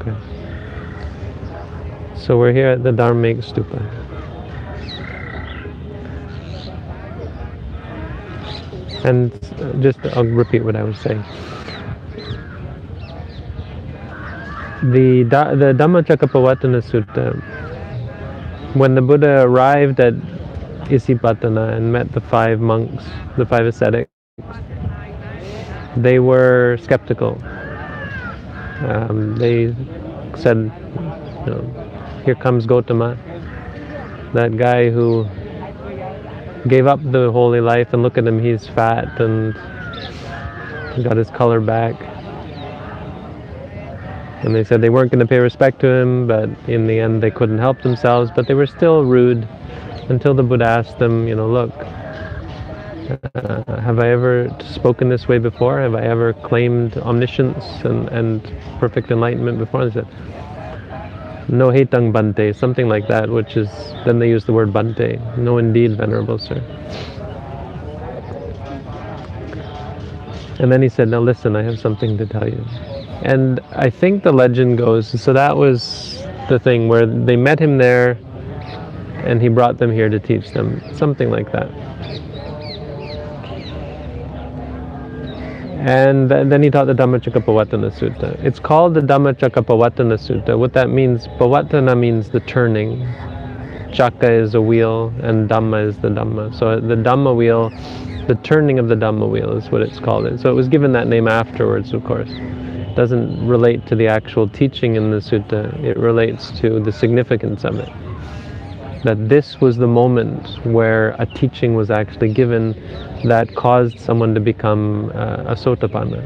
Okay. So we're here at the Dhamek Stupa. And I'll repeat what I was saying. The Dhammacakkappavatana Sutta, when the Buddha arrived at Isipatana and met the 5 monks, the 5 ascetics, they were skeptical. They said, here comes Gautama, that guy who gave up the holy life, and look at him, he's fat and he got his color back. And they said they weren't going to pay respect to him, but in the end they couldn't help themselves, but they were still rude until the Buddha asked them, look, have I ever spoken this way before? Have I ever claimed omniscience and perfect enlightenment before? They said, no hetang bante, something like that, which is, then they use the word bante. No, indeed, Venerable Sir. And then he said, now listen, I have something to tell you. And I think the legend goes, so that was the thing where they met him there and he brought them here to teach them, something like that. And then he taught the Dhammacakkappavatana Sutta. It's called the Dhammacakkappavatana Sutta. What that means, Pavatana means the turning. Chakka is a wheel and Dhamma is the Dhamma. So the Dhamma wheel, the turning of the Dhamma wheel is what it's called. So it was given that name afterwards, of course. It doesn't relate to the actual teaching in the sutta. It relates to the significance of it. That this was the moment where a teaching was actually given that caused someone to become a sotapanna.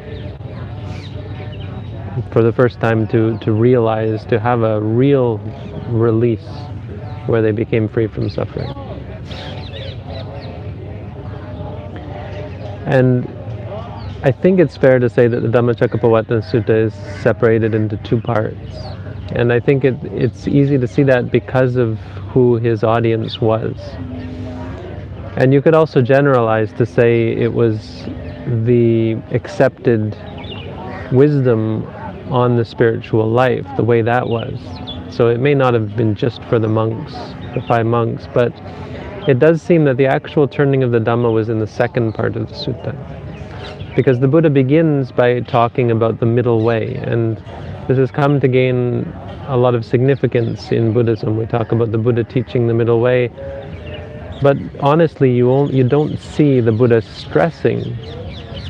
For the first time to realize, to have a real release where they became free from suffering. And I think it's fair to say that the Dhammacakkappavatana Sutta is separated into 2 parts. And I think it's easy to see that because of who his audience was. And you could also generalize to say it was the accepted wisdom on the spiritual life, the way that was. So it may not have been just for the monks, the 5 monks, but it does seem that the actual turning of the Dhamma was in the second part of the sutta. Because the Buddha begins by talking about the middle way, and this has come to gain a lot of significance in Buddhism. We talk about the Buddha teaching the middle way, but honestly you don't see the Buddha stressing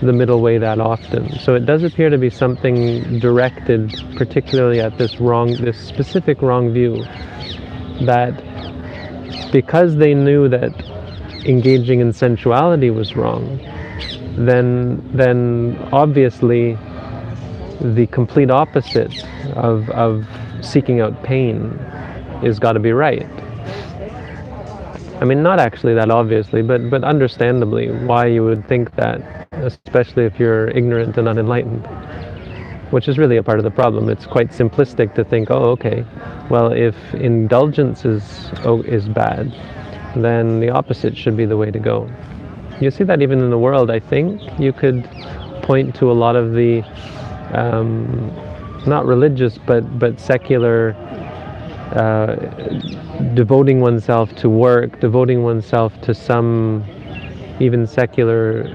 the middle way that often. So it does appear to be something directed particularly at this specific wrong view, that because they knew that engaging in sensuality was wrong, then obviously the complete opposite of seeking out pain is got to be right. I mean, not actually that obviously, but understandably why you would think that, especially if you're ignorant and unenlightened, which is really a part of the problem. It's quite simplistic to think, oh, okay, well, if indulgence is bad, then the opposite should be the way to go. You see that even in the world. I think you could point to a lot of the not religious but secular devoting oneself to work, devoting oneself to some even secular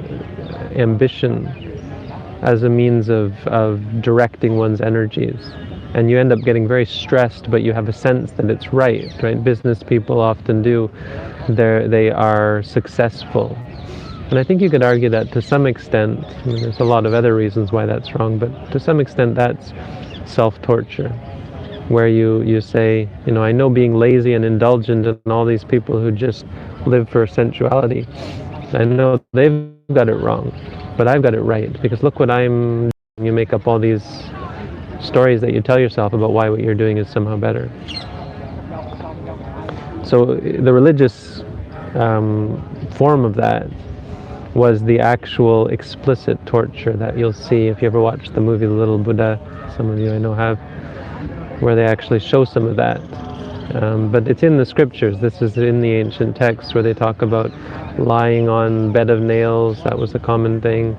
ambition as a means of directing one's energies. And you end up getting very stressed, but you have a sense that it's right? Business people often do. They are successful. And I think you could argue that to some extent, there's a lot of other reasons why that's wrong, but to some extent that's self-torture, where you say, I know being lazy and indulgent and all these people who just live for sensuality, I know they've got it wrong, but I've got it right, because look what I'm doing. You make up all these stories that you tell yourself about why what you're doing is somehow better. So the religious form of that was the actual explicit torture that you'll see if you ever watch the movie The Little Buddha. Some of you I know have, where they actually show some of that. But it's in the scriptures. This is in the ancient texts where they talk about lying on bed of nails. That was a common thing.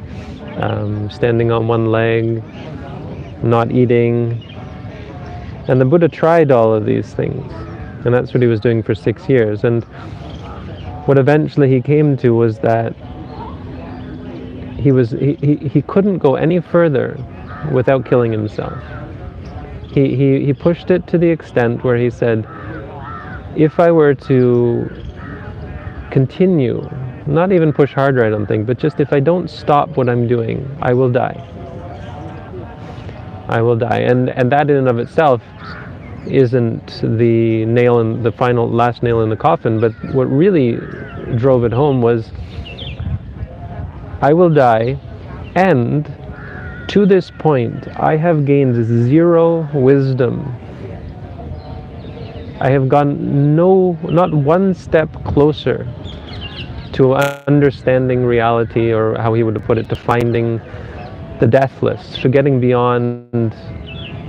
Standing on one leg, not eating, And the Buddha tried all of these things, and that's what he was doing for 6 years. And what eventually he came to was that he couldn't go any further without killing himself. He pushed it to the extent where he said, if I were to continue, not even push harder I don't think, but just if I don't stop what I'm doing, I will die. I will die. And that in and of itself isn't the nail in the final last nail in the coffin, but what really drove it home was, I will die, and to this point I have gained 0 wisdom. I have gone not one step closer to understanding reality, or how he would have put it, to finding the deathless, to getting beyond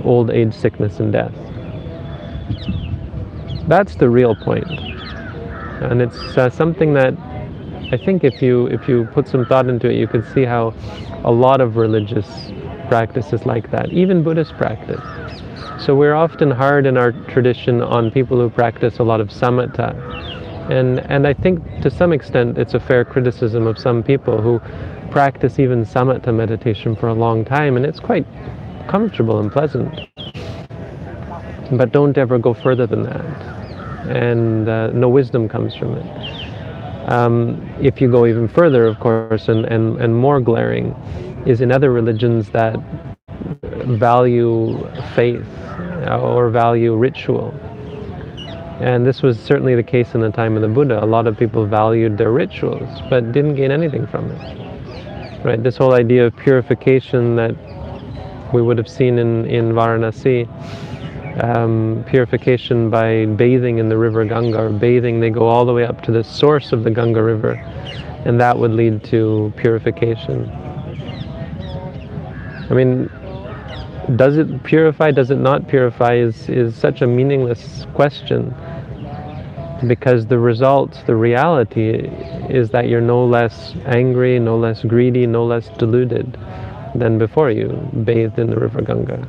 old age, sickness, and death. That's the real point. And it's something that I think if you put some thought into it, you can see how a lot of religious practice is like that, even Buddhist practice. So we're often hard in our tradition on people who practice a lot of samatha. And I think to some extent it's a fair criticism of some people who practice even samatha meditation for a long time, and it's quite comfortable and pleasant. But don't ever go further than that. And no wisdom comes from it. If you go even further, of course, and more glaring, is in other religions that value faith or value ritual. And this was certainly the case in the time of the Buddha. A lot of people valued their rituals, but didn't gain anything from it. Right? This whole idea of purification that we would have seen in Varanasi, purification by bathing in the river Ganga, or bathing, they go all the way up to the source of the Ganga river, and that would lead to purification. I mean, does it purify, does it not purify, is such a meaningless question, because the result, the reality, is that you're no less angry, no less greedy, no less deluded than before you bathed in the river Ganga.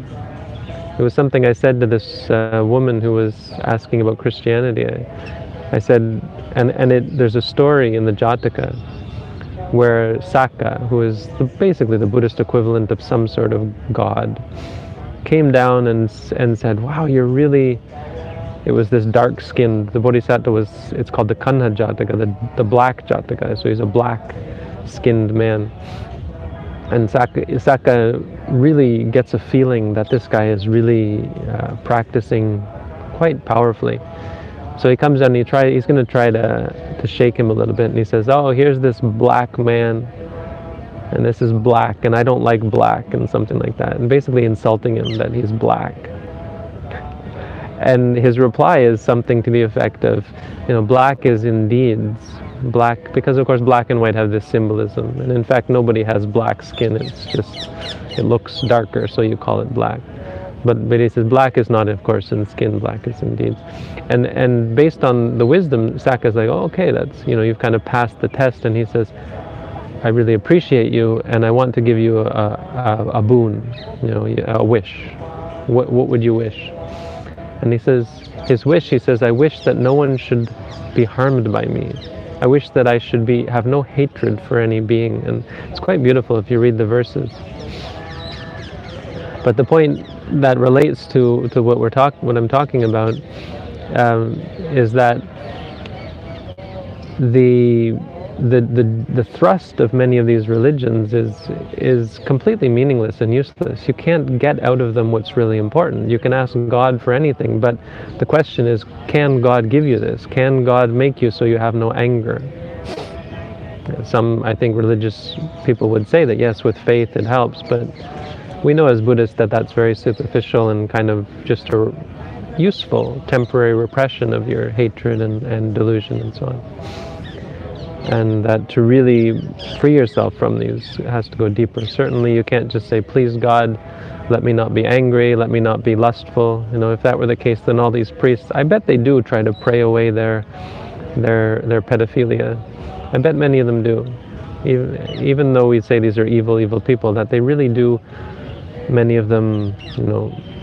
It was something I said to this woman who was asking about Christianity. I said, there's a story in the Jataka where Saka, who is basically the Buddhist equivalent of some sort of god, came down and said, wow, you're really, it was this dark-skinned, the Bodhisattva it's called the Kanha Jataka, the black Jataka, so he's a black-skinned man. And Saka really gets a feeling that this guy is really practicing quite powerfully. So he comes down and he's going to try to shake him a little bit, and he says, oh, here's this black man, and this is black, and I don't like black, and something like that, and basically insulting him that he's black. And his reply is something to the effect of, black is indeed black, because of course black and white have this symbolism, and in fact nobody has black skin, it's just, it looks darker, so you call it black. But he says black is not, of course, in skin, black is in deeds. And based on the wisdom, Saka's like, oh, okay, that's, you've kind of passed the test. And he says, I really appreciate you, and I want to give you a boon, a wish. What would you wish? And he says, his wish, he says, I wish that no one should be harmed by me. I wish that I should have no hatred for any being. And it's quite beautiful if you read the verses. But the point that relates to what I'm talking about is that the thrust of many of these religions is completely meaningless and useless. You can't get out of them what's really important. You can ask God for anything, but the question is, can God give you this? Can God make you so you have no anger? Some, I think, religious people would say that yes, with faith it helps, but we know as Buddhists that that's very superficial and kind of just a useful temporary repression of your hatred and delusion and so on. And that to really free yourself from these has to go deeper. Certainly you can't just say, please God, let me not be angry, let me not be lustful. If that were the case, then all these priests, I bet they do try to pray away their pedophilia. I bet many of them do. Even though we say these are evil people, that they really do many of them,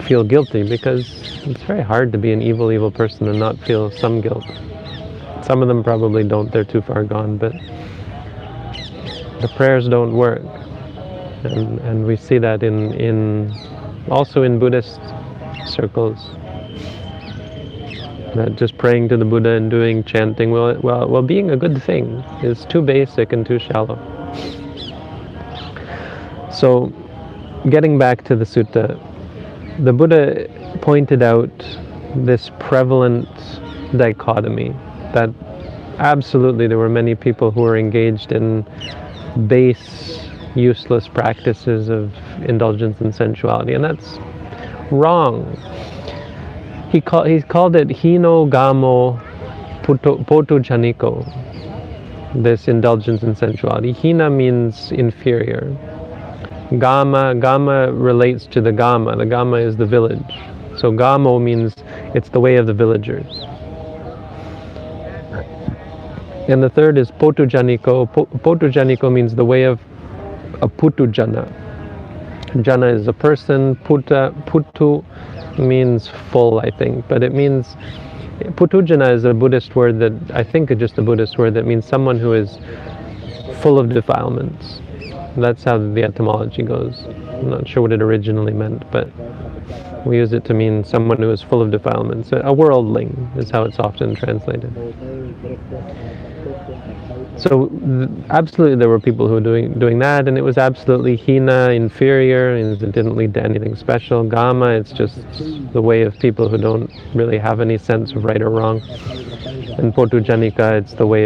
feel guilty, because it's very hard to be an evil person and not feel some guilt. Some of them probably don't, they're too far gone, but the prayers don't work. And we see that also in Buddhist circles, that just praying to the Buddha and doing chanting, well, being a good thing is too basic and too shallow. So, getting back to the sutta, the Buddha pointed out this prevalent dichotomy, that absolutely there were many people who were engaged in base, useless practices of indulgence and sensuality, and that's wrong. He called it hino gamo potu janiko, this indulgence in sensuality. Hina means inferior. Gama relates to the Gama. The Gama is the village. So Gamo means it's the way of the villagers. And the third is Potujaniko. Potujaniko means the way of a Putujana. Jana is a person. Putu means full, I think. But it means, Putujana is a Buddhist word that, I think it's just a Buddhist word that means someone who is full of defilements. That's how the etymology goes. I'm not sure what it originally meant, but we use it to mean someone who is full of defilements. A worldling is how it's often translated. So absolutely there were people who were doing that, and it was absolutely hina, inferior, and it didn't lead to anything special. Gama, it's just the way of people who don't really have any sense of right or wrong. And Potujanika, it's the way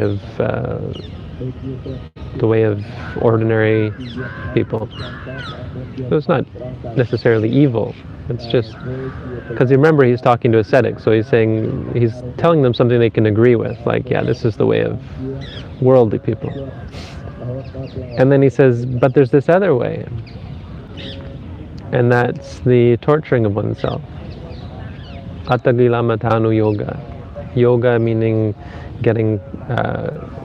of ordinary people. So it's not necessarily evil. It's just because remember he's talking to ascetics, so he's telling them something they can agree with, like, yeah, this is the way of worldly people. And then he says, but there's this other way, and that's the torturing of oneself. Attagilamatanu yoga. Yoga meaning getting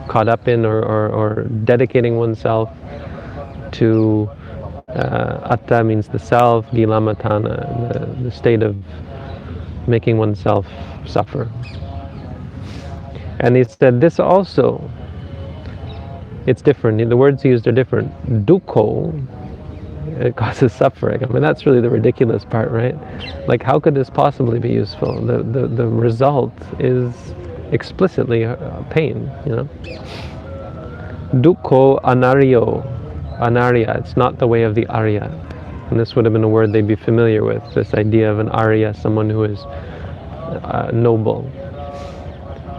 caught up in or dedicating oneself to atta means the self, gilamatana, the state of making oneself suffer. And he said this also, it's different. The words used are different. Dukkho, it causes suffering. I mean, that's really the ridiculous part, right? Like, how could this possibly be useful? The result is explicitly pain, Dukkho anarya, it's not the way of the Arya. And this would have been a word they'd be familiar with, this idea of an Arya, someone who is noble.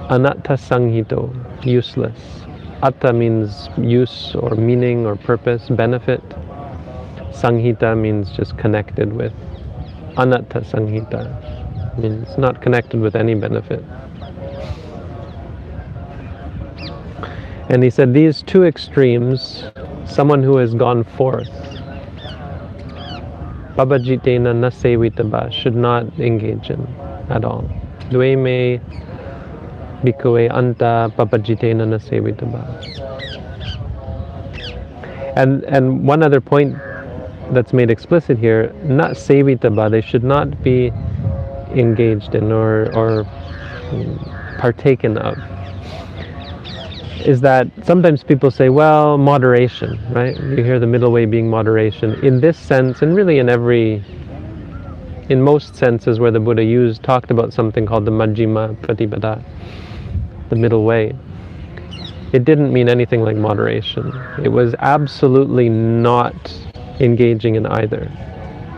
Anatta sanghito, useless. Atta means use or meaning or purpose, benefit. Sanghita means just connected with. Anatta sanghita means not connected with any benefit. And he said these two extremes, someone who has gone forth, pabajitena na sevitaba, should not engage in at all. Dveme bhikkhave anta pabajitena na sevitaba. And one other point that's made explicit here, not sevitaba, they should not be engaged in or partaken of, is that sometimes people say, well, moderation, right? You hear the middle way being moderation. In this sense, and really in most senses where the Buddha talked about something called the Majjhima Pratipada, the middle way, it didn't mean anything like moderation. It was absolutely not engaging in either.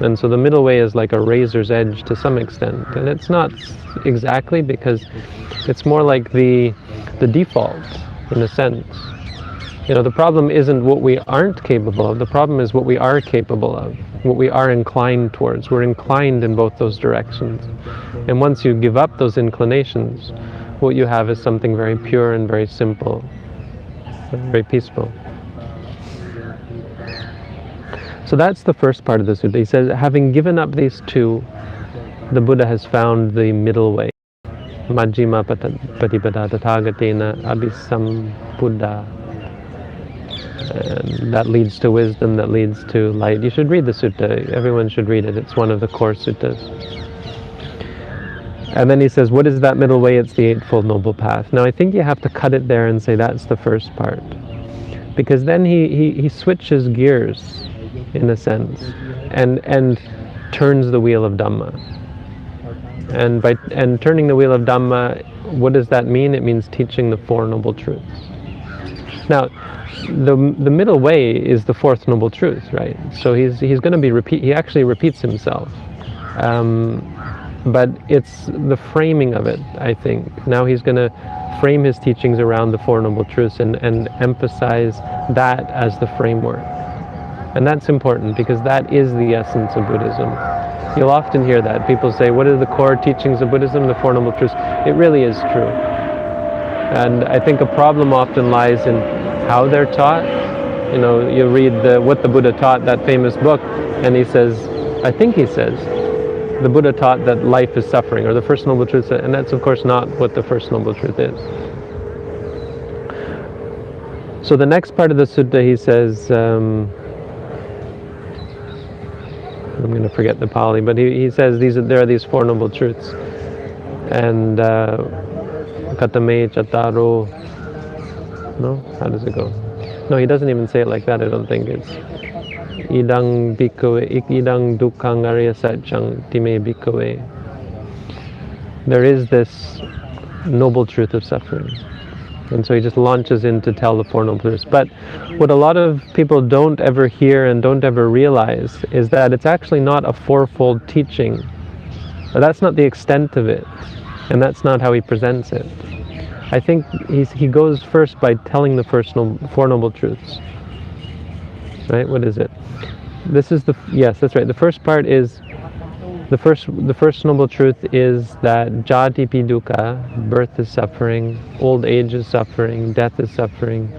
And so the middle way is like a razor's edge to some extent. And it's not exactly, because it's more like the default, in a sense. The problem isn't what we aren't capable of, the problem is what we are capable of, what we are inclined towards. We're inclined in both those directions. And once you give up those inclinations, what you have is something very pure and very simple, very peaceful. So that's the first part of the sutta. He says, having given up these two, the Buddha has found the middle way. Majjhima Patipada Tathagatena Abhisambuddha. And that leads to wisdom, that leads to light. You should read the sutta. Everyone should read it. It's one of the core suttas. And then he says, what is that middle way? It's the Eightfold Noble Path. Now I think you have to cut it there and say that's the first part. Because then he switches gears, in a sense, and turns the wheel of Dhamma. And turning the wheel of Dhamma, what does that mean? It means teaching the Four Noble Truths. Now, the middle way is the Fourth Noble Truth, right? So he's going to be he actually repeats himself. But it's the framing of it, I think. Now he's going to frame his teachings around the Four Noble Truths and emphasize that as the framework. And that's important because that is the essence of Buddhism. You'll often hear that. People say, what are the core teachings of Buddhism? The Four Noble Truths. It really is true. And I think a problem often lies in how they're taught. You know, you read What the Buddha Taught, that famous book, and he says, I think he says, the Buddha taught that life is suffering, or the First Noble Truth, and that's of course not what the First Noble Truth is. So the next part of the sutta, he says, I'm going to forget the Pali, but he says there are these Four Noble Truths, and katame chattaro, no? How does it go? No, he doesn't even say it like that, I don't think. It's idang bhikkhave, idang dukkhang arya satchang time bhikkhave. There is this noble truth of suffering. And so he just launches in to tell the Four Noble Truths. But what a lot of people don't ever hear and don't ever realize is that it's actually not a fourfold teaching. That's not the extent of it. And that's not how he presents it. I think he goes first by telling the Four Noble Truths. Right? What is it? This is yes, that's right. The first part is the first noble truth is that jati pi dukkha, birth is suffering, old age is suffering, death is suffering,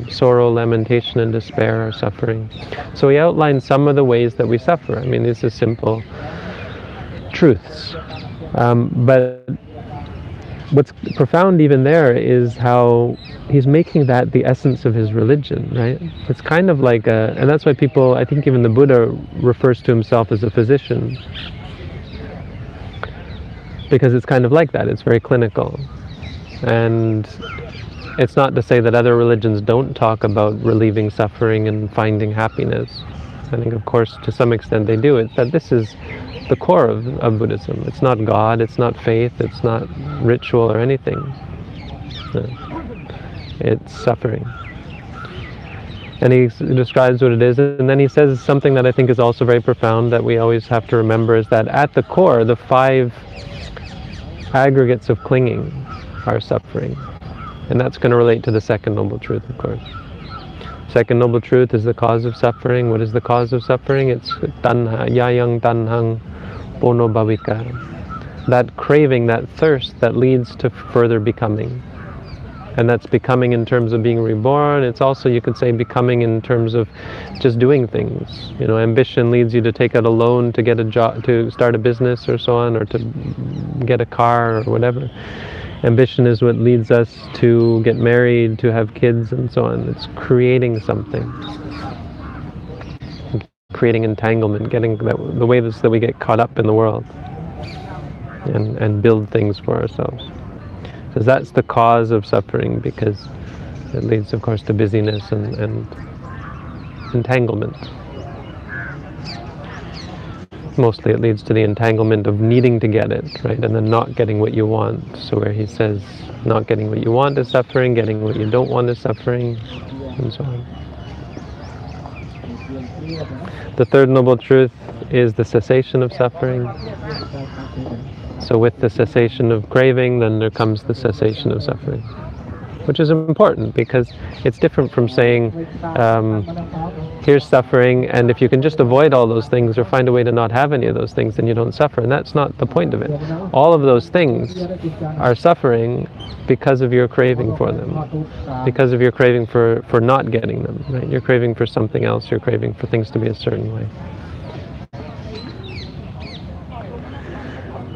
sorrow, lamentation, and despair are suffering. So he outlines some of the ways that we suffer. I mean, these are simple truths, but what's profound even there is how he's making that the essence of his religion, right? It's kind of like and that's why people, I think even the Buddha refers to himself as a physician, because it's kind of like that. It's very clinical. And it's not to say that other religions don't talk about relieving suffering and finding happiness. I think, of course, to some extent they do. It's that this is the core of Buddhism. It's not God, it's not faith, it's not ritual or anything. It's suffering. And he describes what it is, and then he says something that I think is also very profound that we always have to remember, is that at the core, the 5 aggregates of clinging are suffering. And that's going to relate to the second noble truth, of course. Second noble truth is the cause of suffering. What is the cause of suffering? It's tanha, yayang tanhang bono bhavika. That craving, that thirst that leads to further becoming. And that's becoming in terms of being reborn. It's also, you could say, becoming in terms of just doing things. You know, ambition leads you to take out a loan to get a job, to start a business or so on, or to get a car or whatever. Ambition is what leads us to get married, to have kids, and so on. It's creating something. Creating entanglement, getting the way that we get caught up in the world and build things for ourselves. So that's the cause of suffering, because it leads, of course, to busyness and entanglement. Mostly it leads to the entanglement of needing to get it, right? And then not getting what you want. So where he says not getting what you want is suffering, getting what you don't want is suffering, and so on. The third noble truth is the cessation of suffering. So with the cessation of craving, then there comes the cessation of suffering, which is important because it's different from saying, here's suffering, and if you can just avoid all those things or find a way to not have any of those things, then you don't suffer. And that's not the point of it. All of those things are suffering because of your craving for them, because of your craving for not getting them, right? You're craving for something else, you're craving for things to be a certain way.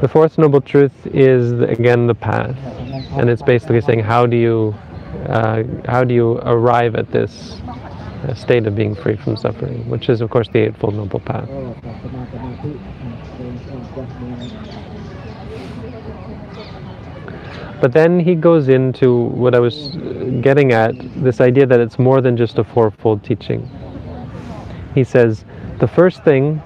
The fourth noble truth is, again, the path. And it's basically saying, how do you how do you arrive at this state of being free from suffering, which is of course the Eightfold Noble Path. But then he goes into what I was getting at, this idea that it's more than just a fourfold teaching. He says, the first thing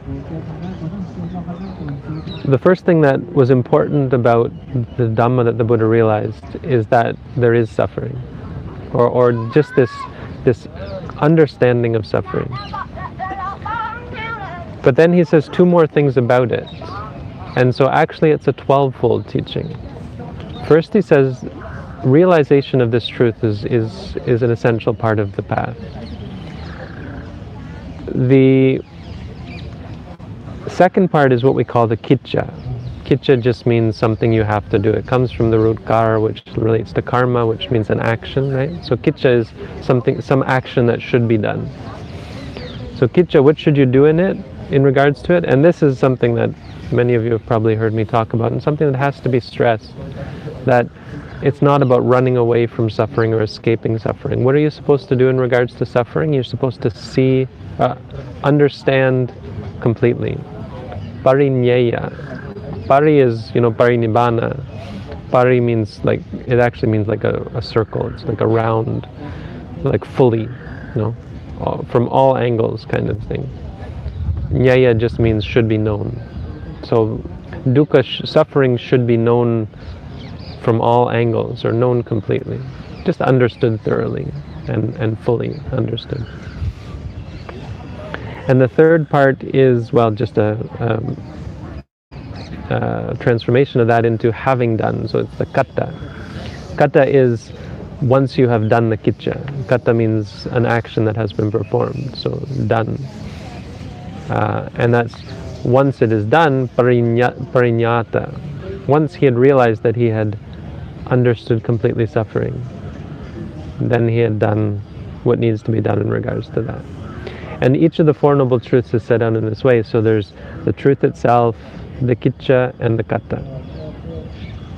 that was important about the Dhamma that the Buddha realized is that there is suffering, or just this understanding of suffering. But then he says two more things about it, and so actually it's a 12-fold teaching. First, he says realization of this truth is an essential part of the path. The second part is what we call the kicca. Kicca just means something you have to do. It comes from the root kar, which relates to karma, which means an action, right? So kicca is some action that should be done. So kicca, what should you do in regards to it? And this is something that many of you have probably heard me talk about, and something that has to be stressed, that it's not about running away from suffering or escaping suffering. What are you supposed to do in regards to suffering? You're supposed to see, understand completely. Parinyeya. Pari is, parinibbana. Pari means it actually means like a circle. It's like a round, like fully, from all angles kind of thing. Nyaya just means should be known. So dukkha, suffering, should be known from all angles, or known completely, just understood thoroughly and fully understood. And the third part is, just a transformation of that into having done. So it's the katta. Katta is once you have done the kicca. Katta means an action that has been performed, so done. And that's once it is done, parinyata. Once he had realized that he had understood completely suffering, then he had done what needs to be done in regards to that. And each of the Four Noble Truths is set out in this way. So there's the truth itself, the kicca, and the katta.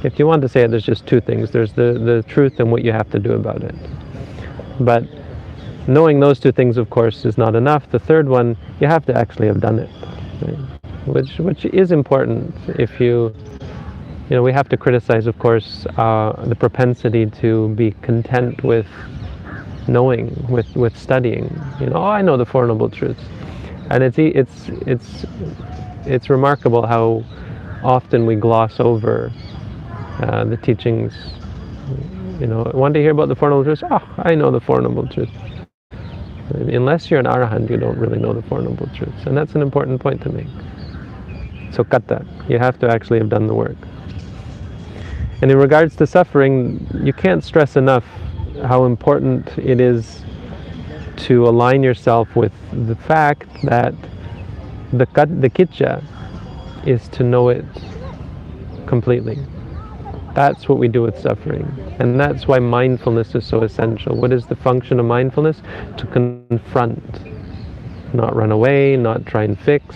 If you want to say it, there's just two things. There's the truth and what you have to do about it. But knowing those two things, of course, is not enough. The third one, you have to actually have done it, right? Which is important. If we have to criticize, of course, the propensity to be content with knowing, with studying. I know the Four Noble Truths, and it's remarkable how often we gloss over the teachings. Want to hear about the Four Noble Truths? Oh, I know the Four Noble Truths. Unless you're an arahant, you don't really know the Four Noble Truths, and that's an important point to make. So katta, you have to actually have done the work. And in regards to suffering, you can't stress enough how important it is to align yourself with the fact that the kicca is to know it completely. That's what we do with suffering. And that's why mindfulness is so essential. What is the function of mindfulness? To confront. Not run away, not try and fix,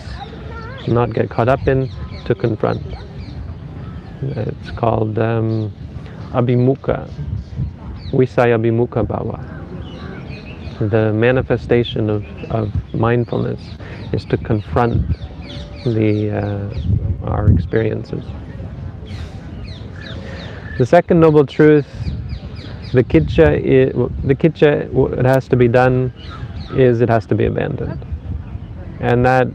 not get caught up in, to confront. It's called abhimukha, visaya abhimukha bhava. The manifestation of mindfulness is to confront our experiences. The second noble truth, the kicca, what has to be done is it has to be abandoned. And that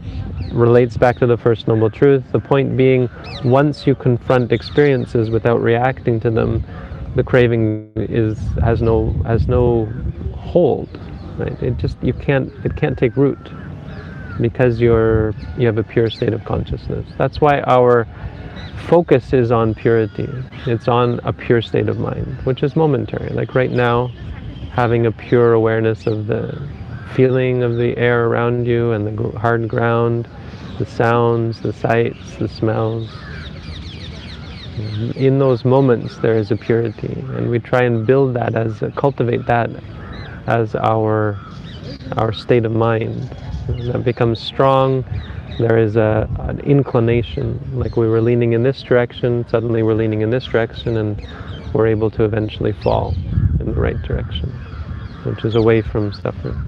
relates back to the first noble truth. The point being, once you confront experiences without reacting to them, the craving has no hold. Right? It can't take root, because you have a pure state of consciousness. That's why our focus is on purity. It's on a pure state of mind, which is momentary. Like right now, having a pure awareness of the feeling of the air around you and the hard ground, the sounds, the sights, the smells. In those moments there is a purity, and we try and build that cultivate that as our state of mind. That becomes strong. There is an inclination, like we were leaning in this direction, suddenly we're leaning in this direction, and we're able to eventually fall. And in the right direction, which is away from suffering.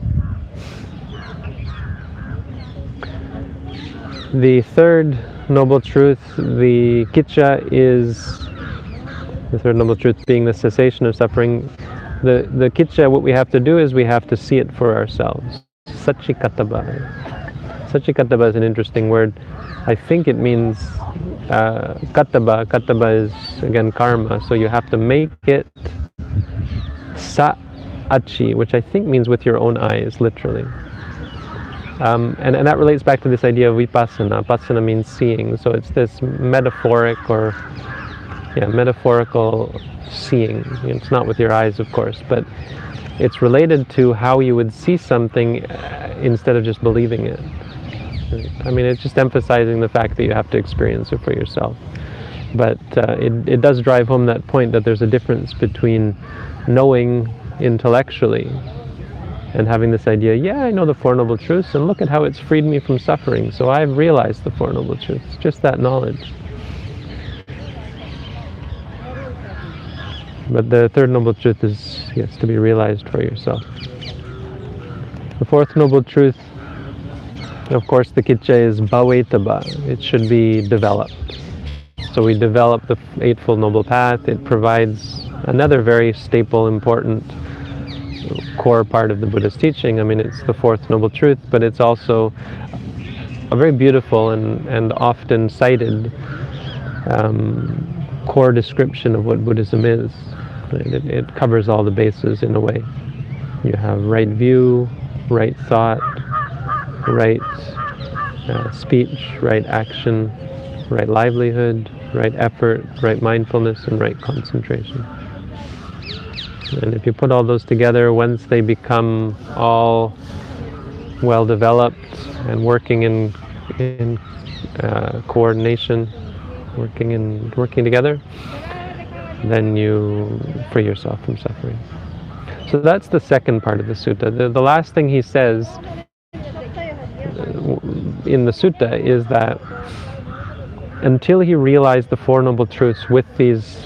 The third noble truth, the kicca, is the third noble truth being the cessation of suffering. The kicca, what we have to do is we have to see it for ourselves. Satchikattava. Satchikattava is an interesting word. I think it means kattava. Kattava is again karma, so you have to make it sa-achi, which I think means with your own eyes, literally. And that relates back to this idea of vipassana. Vipassana means seeing, so it's this metaphorical seeing. It's not with your eyes, of course, but it's related to how you would see something instead of just believing it. I mean, it's just emphasizing the fact that you have to experience it for yourself. But it does drive home that point that there's a difference between knowing intellectually and having this idea, yeah, I know the Four Noble Truths, and look at how it's freed me from suffering, so I've realized the Four Noble Truths. Just that knowledge. But the third Noble Truth is, yes, to be realized for yourself. The fourth Noble Truth, of course, the kicca, is bhavetaba. It should be developed. So we develop the Eightfold Noble Path. It provides another very staple, important core part of the Buddha's teaching. I mean, it's the fourth Noble Truth, but it's also a very beautiful and often cited core description of what Buddhism is. It covers all the bases in a way. You have right view, right thought, right speech, right action, right livelihood, right effort, right mindfulness, and right concentration. And if you put all those together, once they become all well developed and working in coordination, working together, then you free yourself from suffering. So that's the second part of the sutta. The last thing he says in the sutta is that until he realized the Four Noble Truths with these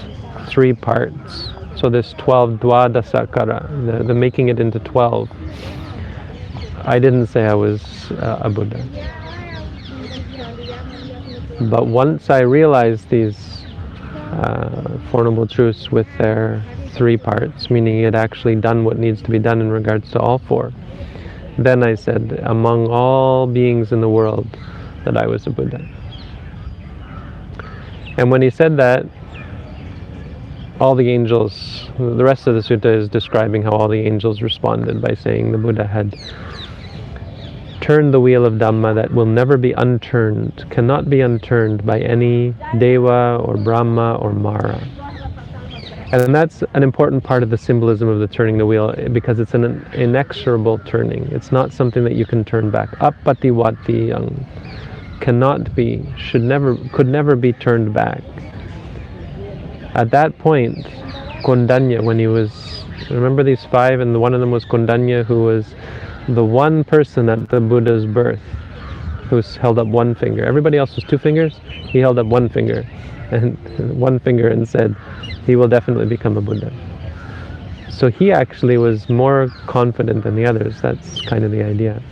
three parts, so this 12 dwadasakara, the making it into 12, I didn't say I was a Buddha. But once I realized these Four Noble Truths with their three parts, meaning he had actually done what needs to be done in regards to all four, then I said, among all beings in the world, that I was a Buddha. And when he said that, all the angels, the rest of the sutta is describing how all the angels responded by saying the Buddha had turned the wheel of Dhamma that will never be unturned, cannot be unturned by any Deva or Brahma or Mara. And that's an important part of the symbolism of the turning the wheel, because it's an inexorable turning. It's not something that you can turn back. Appatiwati cannot be, could never be turned back. At that point, Kondanya, when he was, remember these five, and one of them was Kondanya, who was the one person at the Buddha's birth who held up one finger. Everybody else was two fingers. He held up one finger, and said, he will definitely become a Buddha. So he actually was more confident than the others. That's kind of the idea.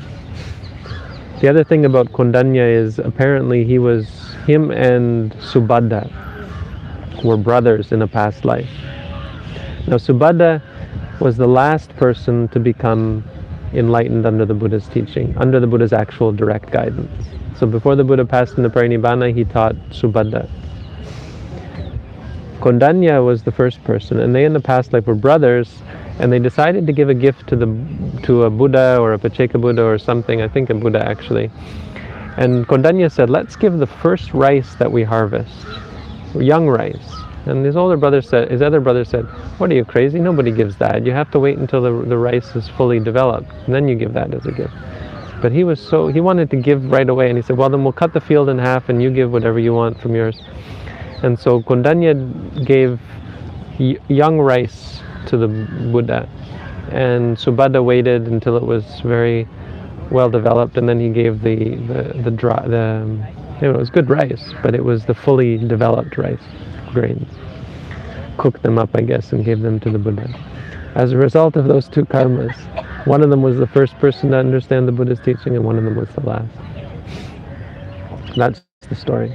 The other thing about Kondanya is apparently him and Subhadda were brothers in a past life. Now Subhadda was the last person to become enlightened under the Buddha's teaching, under the Buddha's actual direct guidance. So before the Buddha passed into parinibbana, he taught Subhadda. Kondanya was the first person, and they in the past life were brothers, and they decided to give a gift to a Buddha or a Pacceka Buddha or something, I think a Buddha actually. And Kondanya said, let's give the first rice that we harvest, young rice. And his other brother said, what are you, crazy? Nobody gives that. You have to wait until the rice is fully developed, and then you give that as a gift. But he wanted to give right away, and he said, well, then we'll cut the field in half and you give whatever you want from yours. And so Kondanya gave young rice to the Buddha, and Subhadda waited until it was very well developed, and then he gave the dry, it was good rice, but it was the fully developed rice grains. Cooked them up, I guess, and gave them to the Buddha. As a result of those two karmas, one of them was the first person to understand the Buddha's teaching, and one of them was the last. That's the story.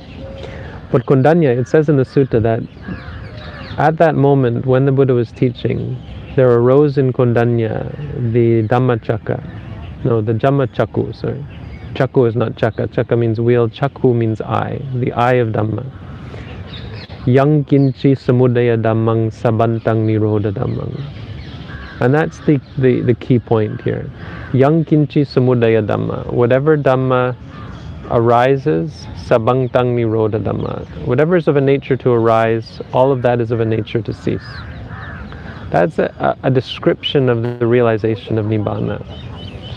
But Kondanya, it says in the sutta that at that moment when the Buddha was teaching, there arose in Kondanya the Dhammacakku, sorry. Chakku is not chakka. Chakka means wheel. Chakku means eye. The eye of Dhamma. Yang kinchi samudaya dhammang sabantang nirodha dhammang. And that's the key point here. Yang kinchi samudaya dhamma. Whatever Dhamma arises, sabantang nirodha dhamma. Whatever is of a nature to arise, all of that is of a nature to cease. That's a description of the realization of Nibbana.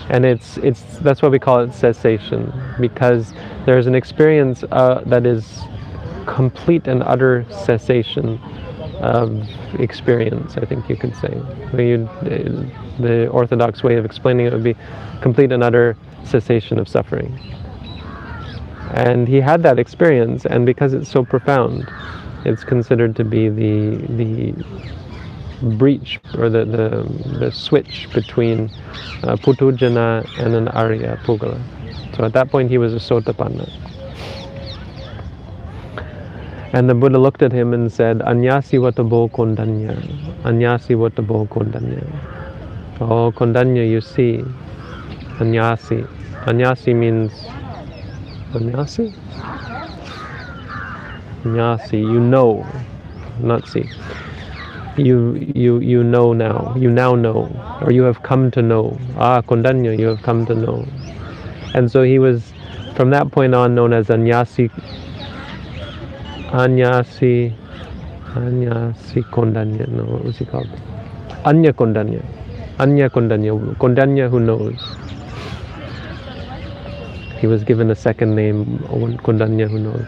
And that's why we call it cessation, because there's an experience that is complete and utter cessation of experience, I think you could say. The orthodox way of explaining it would be complete and utter cessation of suffering. And he had that experience, and because it's so profound, it's considered to be the breach, or the switch between Putujana and an Arya Pugala. So at that point he was a Sotapanna. And the Buddha looked at him and said, Anyasi watabo kondanya. Anyasi watabo kondanya. Oh, kondanya, you see. Anyasi. Anyasi means... Anyasi? Anyasi, you know. Not see. You know now. You now know. Or you have come to know. Ah, kondanya, you have come to know. And so he was, from that point on, known as Anyasi Kondanya. No, what was he called? Anya Kondanya. Kondanya who knows. He was given a second name, Kondanya who knows.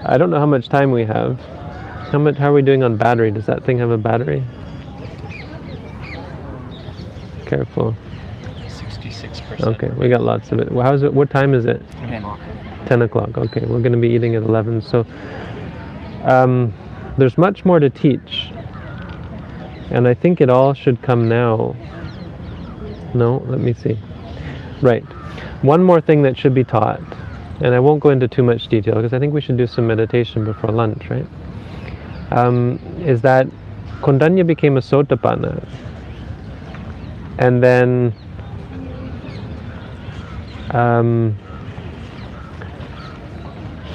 I don't know how much time we have. How are we doing on battery? Does that thing have a battery? Careful. 66%. Okay, we got lots of it. Well, how's it? What time is it? 10 o'clock. Okay, we're going to be eating at 11. So there's much more to teach. And I think it all should come now. No, let me see. Right. One more thing that should be taught. And I won't go into too much detail because I think we should do some meditation before lunch, right? Is that Kondanya became a Sotapanna. And then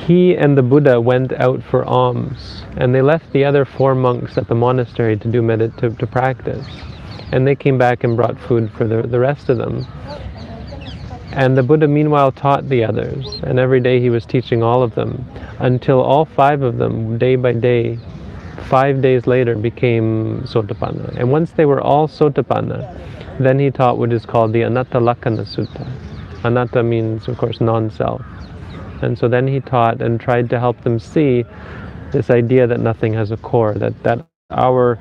he and the Buddha went out for alms, and they left the other 4 monks at the monastery to do to practice. And they came back and brought food for the rest of them. And the Buddha meanwhile taught the others, and every day he was teaching all of them, until all 5 of them, day by day, 5 days later, became Sotapanna. And once they were all Sotapanna, then he taught what is called the Anatta Lakkhana Sutta. Anatta means, of course, non-self. And so then he taught and tried to help them see this idea that nothing has a core, that our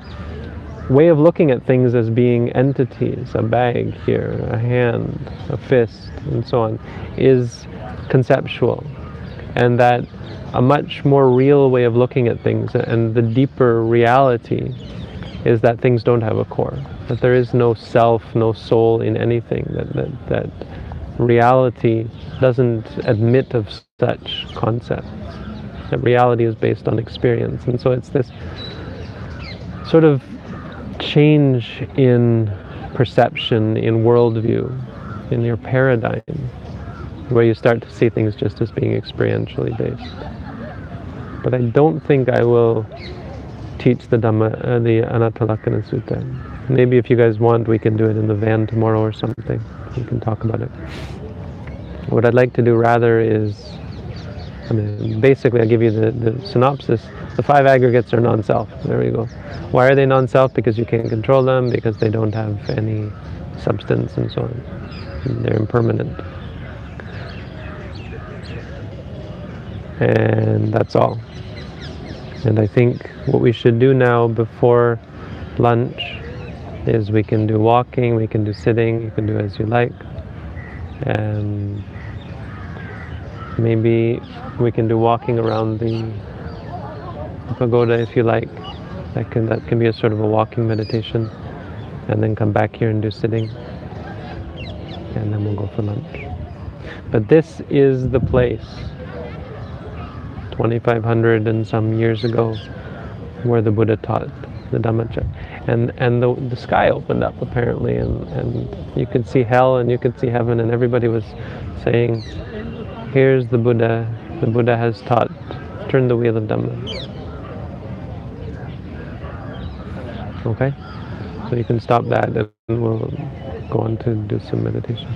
way of looking at things as being entities, a bag here, a hand, a fist, and so on, is conceptual. And that a much more real way of looking at things, and the deeper reality, is that things don't have a core. That there is no self, no soul in anything. That reality doesn't admit of such concepts. That reality is based on experience. And so it's this sort of change in perception, in worldview, in your paradigm, where you start to see things just as being experientially based. But I don't think I will teach the Anatta Lakkhana Sutta. Maybe if you guys want, we can do it in the van tomorrow or something. We can talk about it. What I'd like to do rather is, basically I'll give you the synopsis. The 5 aggregates are non-self. There we go. Why are they non-self? Because you can't control them, because they don't have any substance and so on. They're impermanent. And that's all. And I think what we should do now before lunch is we can do walking, we can do sitting, you can do as you like. And maybe we can do walking around the pagoda if you like. That can be a sort of a walking meditation, and then come back here and do sitting, and then we'll go for lunch. But this is the place, 2,500 and some years ago, where the Buddha taught the Dhammacakkappavatana. And the sky opened up apparently, and you could see hell and you could see heaven, and everybody was saying, here's the Buddha has taught, turn the wheel of Dhamma. Okay? So you can stop that and we'll go on to do some meditation.